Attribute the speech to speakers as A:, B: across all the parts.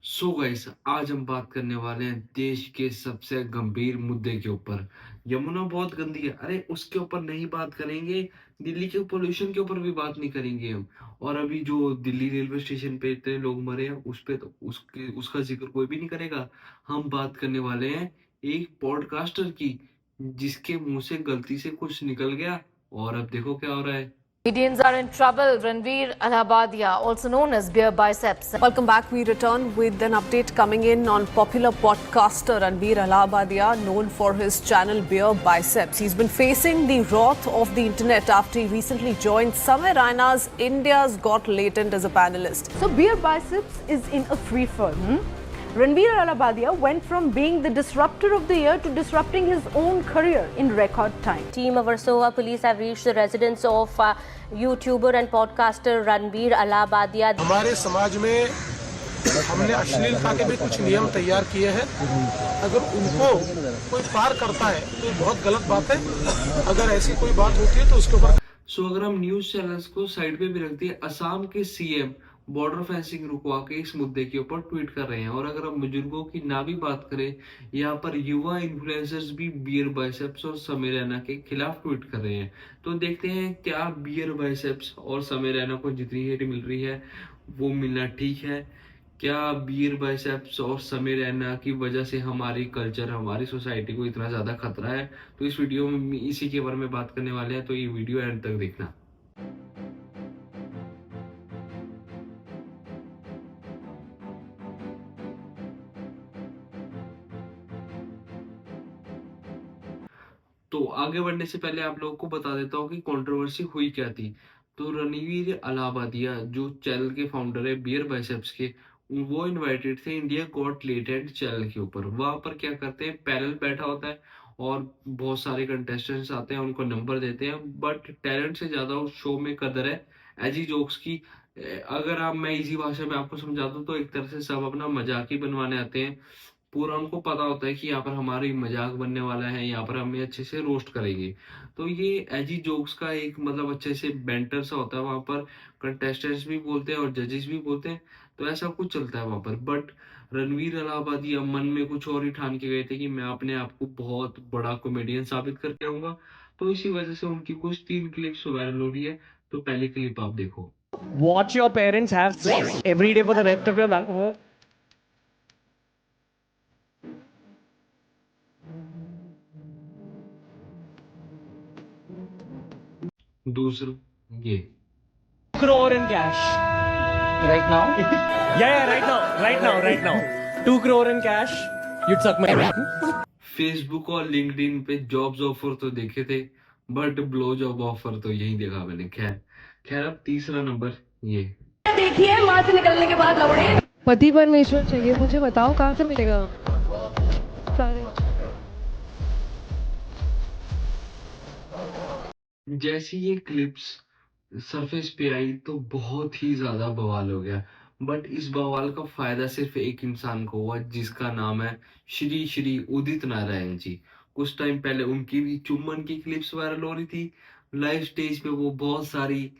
A: So guys, आज हम बात करने वाले हैं देश के सबसे गंभीर मुद्दे के ऊपर। यमुना बहुत गंदी है, अरे उसके ऊपर नहीं बात करेंगे। दिल्ली के पोल्यूशन के ऊपर भी बात नहीं करेंगे हम। और अभी जो दिल्ली रेलवे स्टेशन पे इतने लोग मरे हैं, उस पे तो उसका जिक्र कोई भी नहीं करेगा। हम बात करने वाले हैं एक पॉडकास्टर की, जिसके मुंह से गलती से कुछ निकल गया और अब देखो क्या हो रहा है।
B: Indians are in trouble. Ranveer Allahabadia, also known as Beer Biceps.
C: Welcome back. We return with an update coming in on popular podcaster Ranveer Allahabadia, known for his channel Beer Biceps. He's been facing the wrath of the internet after he recently joined Samir Raina's India's Got Latent as a panelist.
D: So Beer Biceps is in a free fall. Ranveer Allahabadia went from being the disruptor of the year to disrupting his own career in record time.
E: Team of Versova police have reached the residence of YouTuber and podcaster Ranveer Allahabadia.
F: हमारे समाज में हमने अश्लीलता के भी कुछ नियम तैयार किए हैं। अगर उनको कोई पार करता है तो ये बहुत गलत बात है। अगर ऐसी कोई बात होती है तो उसके ऊपर
A: अगर हम न्यूज चैनल्स को साइड पे भी रख दिए, असम के सीएम बॉर्डर फेंसिंग रुकवा के इस मुद्दे के ऊपर ट्वीट कर रहे हैं। और अगर हम बुजुर्गों की ना भी बात करें, यहाँ पर युवा इन्फ्लुएंसर्स भी बियर बाइसेप्स और समीर रैना के खिलाफ ट्वीट कर रहे हैं। तो देखते हैं क्या बियर बाइसेप्स और समीर रैना को जितनी हेट मिल रही है वो मिलना ठीक है। क्या बियर बाइसेप्स और समीर रैना की वजह से हमारी कल्चर, हमारी सोसाइटी को इतना ज्यादा खतरा है? तो इस वीडियो में इसी के बारे में बात करने वाले हैं, तो ये वीडियो एंड तक देखना। तो आगे बढ़ने से पहले आप लोगों को बता देता हूँ कि कंट्रोवर्सी हुई क्या थी। तो रणवीर अलाहाबादिया, जो चैनल के फाउंडर है बियर बाइसेप्स के, वो इनवाइटेड थे इंडिया गॉट लेटेंट चैनल के ऊपर। वहां पर क्या करते हैं, पैनल बैठा होता है और बहुत सारे कंटेस्टेंट्स आते हैं, उनको नंबर देते हैं। बट टैलेंट से ज्यादा उस शो में कदर है एजी जोक्स की। अगर आप मैं इजी भाषा में आपको समझा दूं तो एक तरह से सब अपना मजाक ही बनवाने आते हैं। पूरा उनको पता होता है कि यहाँ पर हमारी मजाक बनने वाला है, यहाँ पर हमें अच्छे से रोस्ट करेंगे। तो ये एजी जोक्स का एक मतलब अच्छे से बैंटर सा होता है वहां पर। कंटेस्टेंट्स भी बोलते हैं और जजेस भी बोलते हैं, तो ऐसा कुछ चलता है वहां पर। बट रणवीर अलाहाबादी अब मन में कुछ और ही ठान के गए थे कि मैं अपने आप को बहुत बड़ा कॉमेडियन साबित करके आऊंगा। तो इसी वजह से उनकी कुछ 3 क्लिप्स वायरल हो रही है। तो पहली क्लिप आप देखो।
G: What your parents have sex every day for the rest of your life.
A: दूसरा ये
G: 2 crore in cash. Right now? Yeah, right now. 2 crore in cash. You'd suck my dick.
A: Facebook और लिंक्डइन पे jobs offer तो देखे थे, but blow job offer तो यही देखा मैंने। खैर खैर, अब तीसरा नंबर ये।
D: देखिए मां से निकलने के बाद लौड़े
H: पति परमेश्वर चाहिए मुझे, बताओ कहाँ से मिलेगा? सारे
A: जैसी ये क्लिप्स सरफेस पे आई तो बहुत ही ज्यादा बवाल हो गया। बट इस बवाल का फायदा सिर्फ एक इंसान को हुआ, जिसका नाम है श्री श्री उदित नारायण जी। कुछ टाइम पहले उनकी भी चुम्बन की क्लिप्स वायरल हो रही थी। लाइव स्टेज पे वो बहुत सारी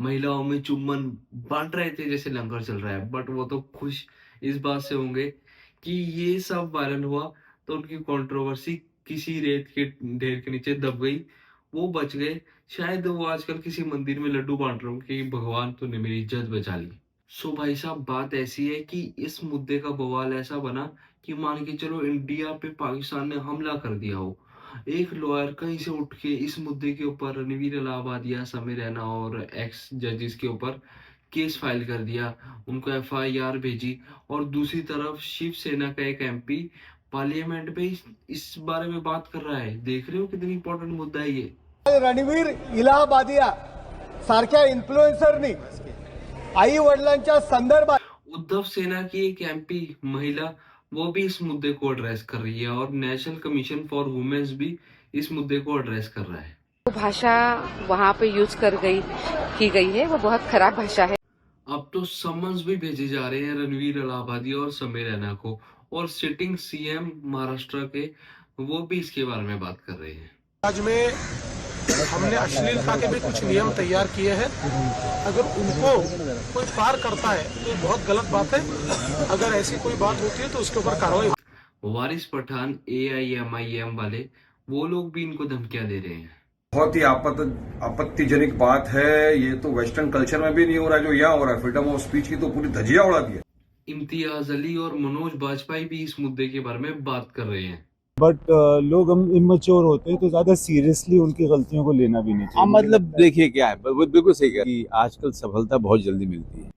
A: महिलाओं में चुम्बन बांट रहे थे जैसे लंगर चल रहा है। बट वो तो खुश इस बात से होंगे कि ये सब वायरल हुआ तो उनकी कंट्रोवर्सी किसी रेत के ढेर के नीचे दब गई, वो बच गए। शायद वो आजकल किसी मंदिर में लड्डू बांट रहे हो कि भगवान तूने मेरी इज्जत बचा ली। सो भाई साहब, बात ऐसी है कि इस मुद्दे का बवाल ऐसा बना कि मान के चलो इंडिया पे पाकिस्तान ने हमला कर दिया हो। एक लॉयर कहीं से उठ के इस मुद्दे के ऊपर रणवीर अलाहाबादिया, समीर रैना और एक्स जजेस के ऊपर केस फाइल कर दिया, उनको एफआईआर भेजी। और दूसरी तरफ शिवसेना का एक एमपी पार्लियामेंट पे इस बारे में बात कर रहा है। देख रहे हो कितनी इंपॉर्टेंट मुद्दा है ये।
I: रणवीर इलाहाबादिया सारख्या इन्फ्लुएन्सरनी आई वडिलांच्या संदर्भात
A: उद्धव सेना की एक एमपी महिला, वो भी इस मुद्दे को एड्रेस कर रही है। और नेशनल कमीशन फॉर वुमेन्स भी इस मुद्दे को एड्रेस कर रहा है।
J: जो भाषा वहाँ पे यूज की गई है वो बहुत खराब भाषा है।
A: अब तो समन्स भी भेजे जा रहे हैं रणवीर अलाहाबादी और समीर रैना को। और सिटिंग सीएम महाराष्ट्र के, वो भी इसके बारे में बात कर रहे हैं।
F: समाज में हमने अश्लीलता के भी कुछ नियम तैयार किए हैं। अगर उनको कोई पार करता है तो ये बहुत गलत बात है। अगर ऐसी कोई बात होती है तो उसके ऊपर कार्रवाई।
A: वारिस पठान AIMIM वाले वो लोग भी इनको धमकियां दे रहे हैं।
K: बहुत ही आपत्तिजनक बात है। ये तो वेस्टर्न कल्चर में भी नहीं हो रहा जो यहाँ हो रहा है। फ्रीडम ऑफ स्पीच की तो पूरी धजिया उड़ा दी है।
A: इम्तियाज अली और मनोज बाजपेयी भी इस मुद्दे के बारे में बात कर रहे हैं।
L: बट लोग हम इमेच्योर होते हैं तो ज्यादा सीरियसली उनकी गलतियों को लेना भी नहीं चाहिए। मतलब देखिए क्या है, बिल्कुल सही है कि आजकल सफलता बहुत जल्दी मिलती है।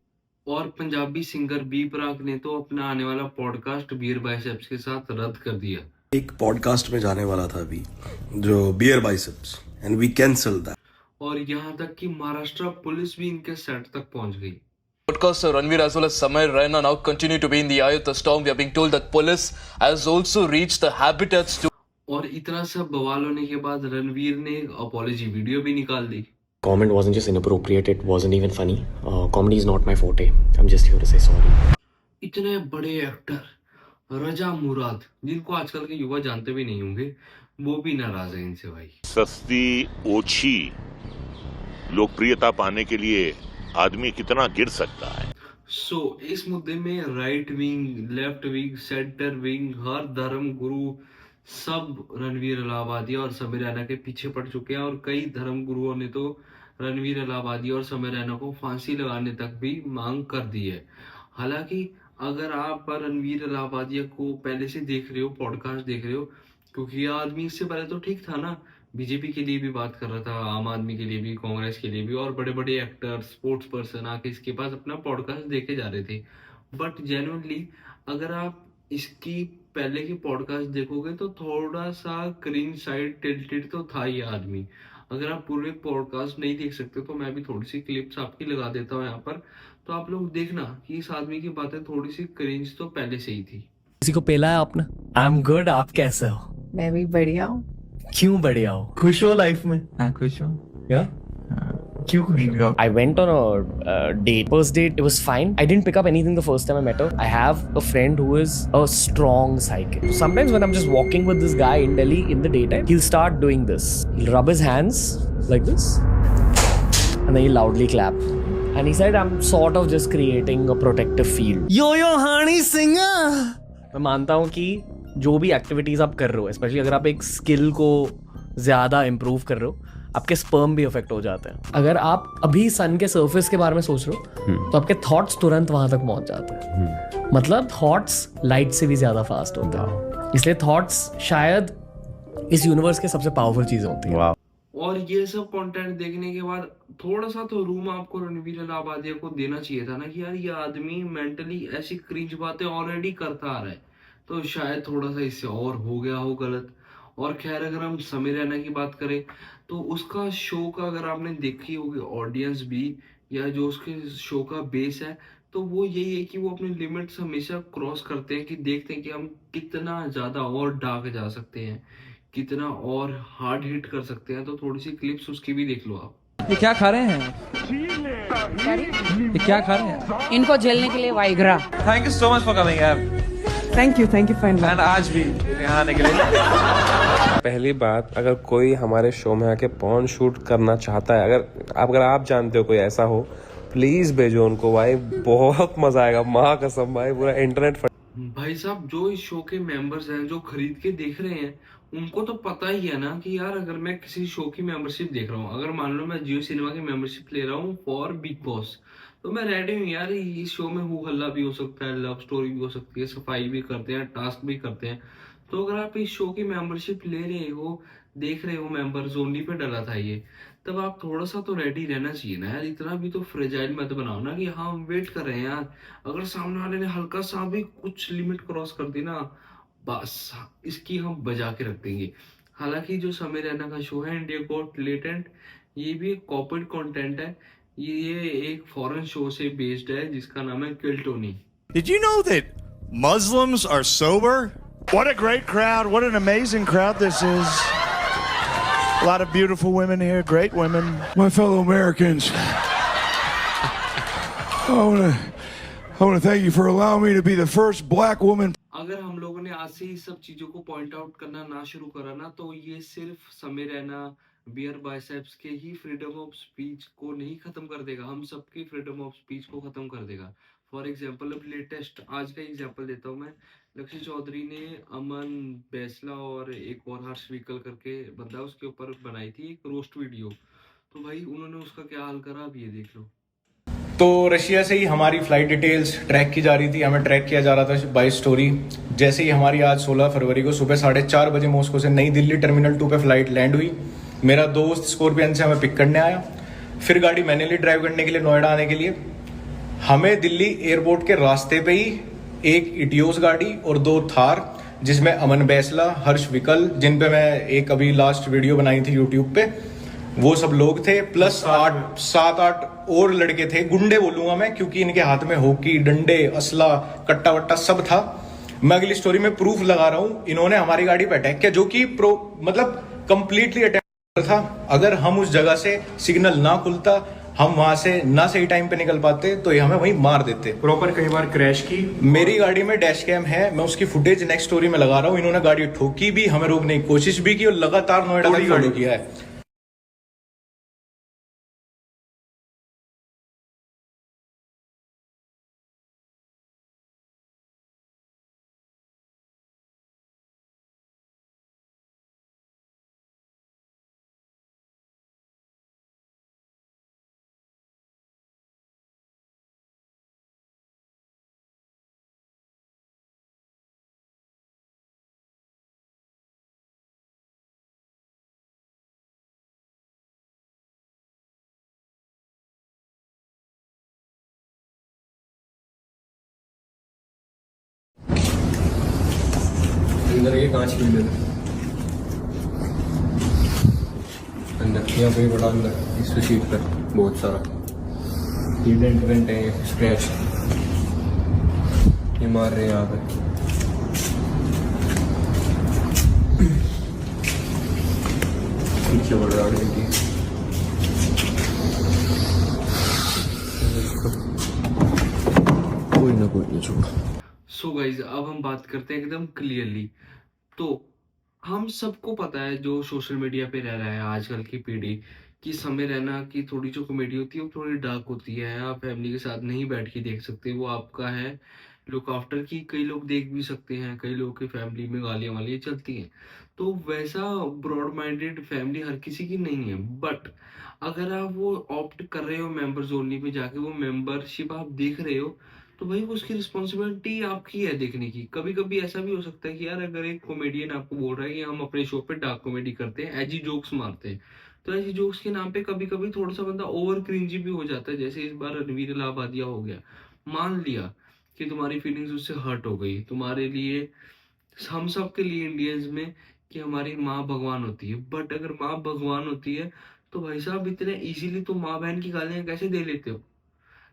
A: और पंजाबी सिंगर बी प्राक ने तो अपना आने वाला पॉडकास्ट बियर बाइसेप्स के साथ रद्द कर दिया।
M: एक पॉडकास्ट में जाने वाला था अभी जो beer biceps and we cancel that.
A: और यहाँ तक कि महाराष्ट्र पुलिस भी इनके सेट तक पहुंच गई।
N: Podcaster Ranveer as well as Samir Raina now continue to be in the eye of the storm. We are being told that police has also reached the habitats to.
A: और इतना सब बवाल होने के बाद रणवीर ने एक अपॉलॉजी वीडियो भी निकाल दी।
O: Comment wasn't just inappropriate, it wasn't even funny. Comedy is not my forte. I'm just here to say sorry.
A: इतने बड़े एक्टर रजा मुराद, जिनको आजकल के युवा जानते भी नहीं होंगे, वो भी नाराज है इनसे भाई।
P: सस्ती ओछी लोकप्रियता पाने के लिए आदमी कितना गिर सकता है।
A: इस मुद्दे में right wing, left wing, centre wing, हर धर्म गुरु सब रणवीर इलाहाबादी और समीर रैना के पीछे पड़ चुके हैं। और कई धर्म गुरुओं ने तो रणवीर इलाहाबादी और समीर रैना को फांसी लगाने तक भी मांग कर दी है। हालांकि अगर आप रणवीर इलाहाबादी को पहले से देख रहे हो, पॉडकास्ट देख रहे हो, क्योंकि ये आदमी इससे पहले तो ठीक था ना, बीजेपी के लिए भी बात कर रहा था, आम आदमी के लिए भी, कांग्रेस के लिए भी, और बड़े बड़े एक्टर, स्पोर्ट्स पर्सन आके इसके पास अपना पॉडकास्ट देखे जा रहे थे। बट जेन्युइनली अगर आप इसकी पहले की पॉडकास्ट देखोगे तो थोड़ा सा क्रिंज साइड टिल्टेड तो था ये आदमी। अगर आप पूरे पॉडकास्ट नहीं देख सकते तो मैं भी थोड़ी सी क्लिप्स आपकी लगा देता हूँ यहाँ पर, तो आप लोग देखना कि इस आदमी की बातें थोड़ी सी क्रिंज तो पहले से ही थी।
G: किसी को पेला है आपने? आई एम गुड, आप कैसे हो?
H: मैं भी बढ़िया हूँ।
G: क्यों बढ़िया हो? खुश हो लाइफ में?
Q: हाँ खुश हूँ।
G: क्या? क्यों खुश हो?
O: I went on a date. First date, it was fine. I didn't pick up anything the first time I met her. I have a friend who is a strong psychic. So sometimes when I'm just walking with this guy in Delhi in the daytime, he'll start doing this. He'll rub his hands like this, and then he'll loudly clap. And he said, I'm sort of just creating a protective field.
G: Yo, honey singer! मैं मानता हूँ कि जो भी activities आप कर रहे हो, स्पेशली अगर आप एक स्किल को ज्यादा इम्प्रूव कर रहे हो, आपके स्पर्म भी अफेक्ट हो जाते हैं। अगर आप अभी सन के सरफेस के बारे में सोच रहे हो तो आपके थॉट्स तुरंत वहां तक पहुंच जाते हैं। मतलब थॉट्स लाइट से भी ज्यादा फास्ट होते हैं, इसलिए थॉट्स शायद इस यूनिवर्स के सबसे पावरफुल चीज होती है।
A: और ये सब कंटेंट देखने के बाद थोड़ा सा तो रूम आपको रणवीर इलाहाबादी को देना चाहिए था ना कि यार ये आदमी मेंटली ऐसी क्रिंज बातें ऑलरेडी करता आ रहा है, तो शायद थोड़ा सा इससे और हो गया हो गलत। और खैर अगर हम समीर रैना की बात करें तो उसका शो का अगर आपने देखी होगी ऑडियंस भी, या जो उसके शो का बेस है, तो वो यही है कि वो अपनी लिमिट्स हमेशा क्रॉस करते हैं, कि देखते हैं कि हम कितना ज़्यादा और डार्क जा सकते हैं, कितना और हार्ड हिट कर सकते हैं। तो थोड़ी सी क्लिप्स उसकी भी देख लो आप।
Q: ये क्या खा रहे हैं? ये क्या खा रहे हैं?
J: इनको झेलने के लिए Viagra.
Q: Thank you so much for coming यार।
H: Thank you fine.
Q: एंड आज भी यहाँ आने के लिए।
R: पहली बात, अगर कोई हमारे शो में आके पॉर्न शूट करना चाहता है, अगर आप जानते हो कोई ऐसा हो, प्लीज भेजो उनको भाई, बहुत मजा आएगा, माँ कसम भाई, पूरा इंटरनेट।
A: भाई साहब जो इस शो के मेंबर्स हैं, जो खरीद के देख रहे हैं, उनको तो पता ही है ना कि यार अगर मैं किसी शो की मेंबरशिप देख रहा हूँ, अगर मान लो मैं जियो सिनेमा की मेंबरशिप ले रहा हूँ फॉर बिग बॉस, तो मैं रेडी हूँ यार, इस शो में हु हल्ला भी हो सकता है, लव स्टोरी भी हो सकती है, सफाई भी करते हैं, टास्क भी करते हैं। तो अगर आप इस शो की मेंबरशिप ले रहे हो, देख रहे हो, मेंबर्स ओनली पे डला था ये, तब आप थोड़ा सा तो रेडी रहना चाहिए ना यार। इतना भी तो फ्रेजाइल मत बनाओ ना कि हाँ हम वेट कर रहे हैं यार, अगर सामने वाले ने हल्का सा भी कुछ लिमिट क्रॉस कर दी ना, बस इसकी हम बजा के रख देंगे। हालांकि जो समीर रैना का शो है इंडिया गॉट टैलेंट, ये भी एक कॉर्पोरेट कंटेंट है, ये एक फॉरेन शो से बेस्ड है जिसका नाम है किल Tony.
S: Did you know that Muslims are sober? What a great crowd, what an amazing crowd this is. A lot of beautiful women here, great women.
T: My fellow Americans, I want to thank you for allowing me to be the first black woman.
A: अगर हम लोगों ने आज से इस सब चीजों को पॉइंट आउट करना ना शुरू करा ना, तो ये सिर्फ समीर रैना, बियर बाइसेप्स के ही फ्रीडम ऑफ स्पीच को नहीं खत्म कर देगा, हम सबकी फ्रीडम ऑफ स्पीच को खत्म कर देगा। फॉर एग्जाम्पल, अब लेटेस्ट आज का एग्जाम्पल देता हूँ मैं। लक्ष्य चौधरी ने अमन बैसला और एक और हर्ष विकल करके बंदा, उसके ऊपर बनाई थी एक रोस्ट वीडियो। तो भाई उन्होंने उसका क्या हाल करा, अब ये देख लो।
U: तो रशिया से ही हमारी फ्लाइट डिटेल्स ट्रैक की जा रही थी, हमें ट्रैक किया जा रहा था बाय स्टोरी। जैसे ही हमारी आज 16 फरवरी को सुबह 4:30 बजे मॉस्को से नई दिल्ली टर्मिनल 2 पे फ्लाइट लैंड हुई। मेरा दोस्त स्कॉर्पियन से हमें पिक करने आया, फिर गाड़ी मैन्युअली ड्राइव करने के लिए नोएडा आने के लिए। हमें दिल्ली एयरपोर्ट के रास्ते पे ही एक इटियोस गाड़ी और 2 थार, जिसमें अमन बैसला, हर्ष विकल, जिन पे मैं एक अभी लास्ट वीडियो बनाई थी यूट्यूब पे, वो सब लोग थे, प्लस 7-8 और लड़के थे। गुंडे बोलूंगा मैं, क्योंकि इनके हाथ में हॉकी, डंडे, असला, कट्टा वट्टा सब था। मैं अगली स्टोरी में प्रूफ लगा रहा हूं, इन्होंने हमारी गाड़ी पे अटैक किया, जो कि मतलब कंप्लीटली अटैक था। अगर हम उस जगह से सिग्नल ना खुलता, हम वहां से ना सही टाइम पे निकल पाते, तो ये हमें वहीं मार देते। प्रॉपर कई बार क्रैश की। मेरी गाड़ी में डैश कैम है, मैं उसकी फुटेज नेक्स्ट स्टोरी में लगा रहा हूँ। इन्होंने गाड़ी ठोकी भी, हमें रोकने की कोशिश भी की और लगातार नोएडा तक फॉलो किया है।
V: अंदर ये कांच की अंदर यहाँ पे बड़ा अंदर इस सीट पर बहुत सारा ये डेंट वेंट है, स्क्रैच ये मार रहे हैं यहाँ पे। पीछे बढ़ रहा है, कोई ना कोई नहीं छोड़।
A: सो गाइज, अब हम बात करते हैं एकदम क्लियरली। तो हम सबको पता है, जो सोशल मीडिया पे रह रहा है आजकल की पीढ़ी, कि समय रहना की थोड़ी जो कॉमेडी होती है वो थोड़ी डार्क होती है। आप फैमिली के साथ नहीं बैठ के देख सकते, वो आपका है लुक आफ्टर की। कई लोग देख भी सकते हैं, कई लोगों की फैमिली में गालियां वालियां चलती हैं, तो वैसा ब्रॉड माइंडेड फैमिली हर किसी की नहीं है। बट अगर आप वो ऑप्ट कर रहे हो मेंबर्स ओनली पे जाके, वो मेंबरशिप आप देख रहे हो, तो भाई उसकी रिस्पॉन्सिबिलिटी आपकी है देखने की। कभी कभी ऐसा भी हो सकता है कि यार अगर एक कॉमेडियन आपको बोल रहा है कि हम अपने शो पे डार्क कॉमेडी करते हैं, एजी जोक्स मारते हैं, तो ऐसी जोक्स के नाम पे कभी कभी थोड़ा सा बंदा ओवर क्रिंजी भी हो जाता है। जैसे इस बार रणवीर इलाहाबादिया हो गया, मान लिया कि तुम्हारी फीलिंग्स उससे हर्ट हो गई, तुम्हारे लिए, हम सब के लिए इंडियंस में, कि हमारी माँ भगवान होती है। बट अगर माँ भगवान होती है तो भाई साहब इतने इजीली तुम माँ बहन की गालियां कैसे दे लेते हो?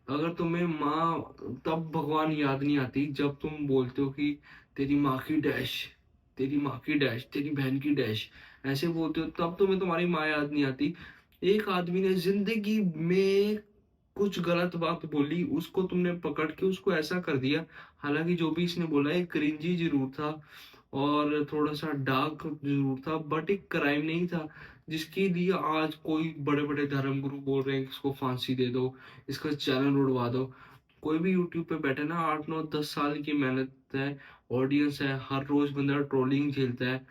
A: अगर तुम्हें माँ तब भगवान याद नहीं आती जब तुम बोलते हो कि तेरी माँ की डैश, तेरी माँ की डैश, तेरी बहन की डैश, ऐसे बोलते हो, तब तुम्हें तुम्हारी माँ याद नहीं आती। एक आदमी ने जिंदगी में कुछ गलत बात बोली, उसको तुमने पकड़ के उसको ऐसा कर दिया। हालांकि जो भी इसने बोला एक क्रिंजी जरूर था और थोड़ा सा डार्क जरूर था, बट एक क्राइम नहीं था जिसके लिए आज कोई बड़े बड़े धर्मगुरु बोल रहे हैं कि इसको फांसी दे दो, इसका चैनल उड़वा दो। कोई भी यूट्यूब पे बैठे ना, 8-9-10 साल की मेहनत है, ऑडियंस है, हर रोज बंदा ट्रोलिंग झेलता है,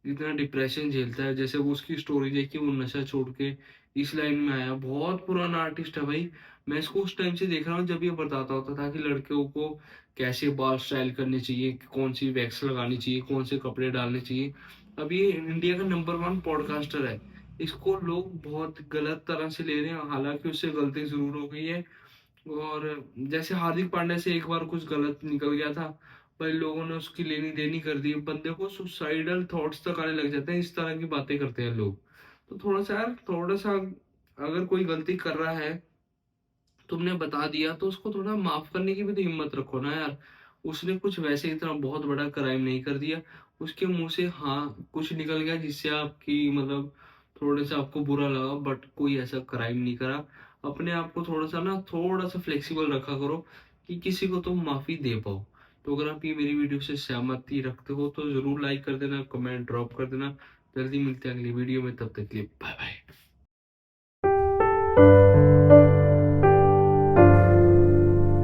A: इतना डिप्रेशन झेलता है। जैसे वो उसकी स्टोरी देखी, वो नशा छोड़ के इस लाइन में आया, बहुत पुराना आर्टिस्ट है भाई। मैं इसको उस टाइम से देख रहा हूँ जब ये बताता होता था कि लड़कियों को कैसे बाल स्टाइल करने चाहिए, कौन सी वैक्स लगानी चाहिए, कौन से कपड़े डालने चाहिए। अब ये इंडिया का नंबर 1 पॉडकास्टर है, इसको लोग बहुत गलत तरह से ले रहे हैं, हालांकि उससे गलती जरूर हो गई है। और जैसे हार्दिक पांड्या से एक बार कुछ गलत निकल गया था भाई, लोगों ने उसकी लेनी देनी कर दी, बंदे को सुसाइडल थॉट्स तक आने लग जाते हैं, इस तरह की बातें करते हैं लोग। तो थोड़ा सा यार, थोड़ा सा अगर कोई गलती कर रहा है, तुमने बता दिया, तो उसको थोड़ा माफ करने की भी तो हिम्मत रखो ना यार। उसने कुछ वैसे इतना बहुत बड़ा क्राइम नहीं कर दिया, उसके मुंह से हाँ कुछ निकल गया जिससे आपकी मतलब थोड़े से आपको बुरा लगा, बट कोई ऐसा क्राइम नहीं करा। अपने आप को थोड़ा सा फ्लेक्सिबल रखा करो कि किसी को तुम माफी दे पाओ। तो अगर आप ये मेरी वीडियो से सहमति रखते हो तो जरूर लाइक कर देना, कमेंट ड्रॉप कर देना। जल्दी मिलते हैं अगली वीडियो में, तब तक के लिए बाय बाय।